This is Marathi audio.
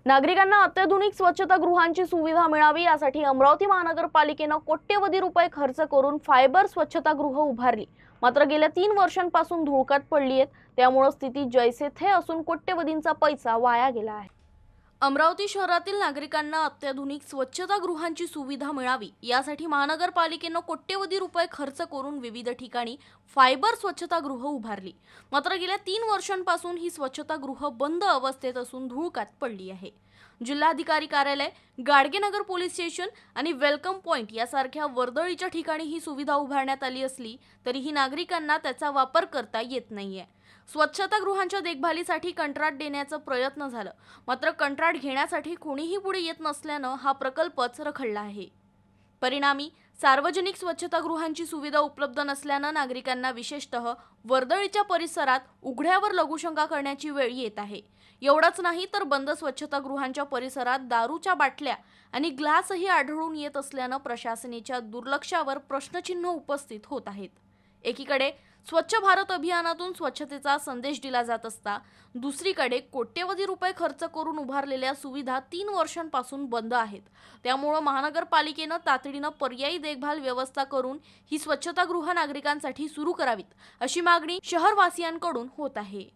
नागरिकांना अत्याधुनिक स्वच्छतागृहांची सुविधा मिळावी यासाठी अमरावती महानगरपालिकेने कोट्यवधी रुपये खर्च करून फायबर स्वच्छतागृह उभारली। मात्र गेल्या 3 वर्षांपासून धुळकात पडली आहेत। त्यामुळे स्थिती जैसे थे असून कोट्यवधींचा पैसा वाया गेला आहे। अमरावती शहरातील नागरिकांना अत्याधुनिक स्वच्छतागृहांची सुविधा मिळावी यासाठी महानगरपालिकेने कोट्यवधी रुपये खर्च करून विविध ठिकाणी फायबर स्वच्छतागृह उभारली। मात्र गेल्या 3 वर्षांपासून ही स्वच्छतागृह बंद अवस्थेत असून धुळकात पडली आहे। जिल्हाधिकारी कार्यालय, गाडगेनगर पोलीस स्टेशन आणि वेलकम पॉइंट यासारख्या वर्दळीच्या ठिकाणी ही सुविधा उभारण्यात आली असली तरीही नागरिकांना त्याचा वापर करता येत नाहीये। स्वच्छतागृहांच्या देखभालीसाठी कंत्राट देण्याचा प्रयत्न झाला, मात्र कंत्राट घेण्यासाठी कोणीही पुढे येत नसल्याने हा प्रकल्पच रखडला आहे। परिणामी सार्वजनिक स्वच्छतागृहांची सुविधा उपलब्ध नसल्याने नागरिकांना विशेषतः वर्दळीच्या परिसरात उघड्यावर लघुशंका करण्याची वेळ येत आहे। एवढंच नाही तर बंद स्वच्छतागृहांच्या परिसरात दारूच्या बाटल्या आणि ग्लासही आढळून येत असल्याने प्रशासनाच्या दुर्लक्षावर प्रश्नचिन्ह उपस्थित होत आहेत। एकीकडे स्वच्छ भारत अभियानातून स्वच्छतेचा संदेश दिला जात असता दुसरीकडे कोट्यवधी रुपये खर्च करून उभारलेल्या सुविधा 3 वर्षांपासून बंद आहेत। त्यामुळे महानगरपालिकेने तातडीने पर्यायी देखभाल व्यवस्था करून ही स्वच्छतागृह नागरिकांसाठी सुरू करावीत अशी मागणी शहरवासियांकडून होत आहे।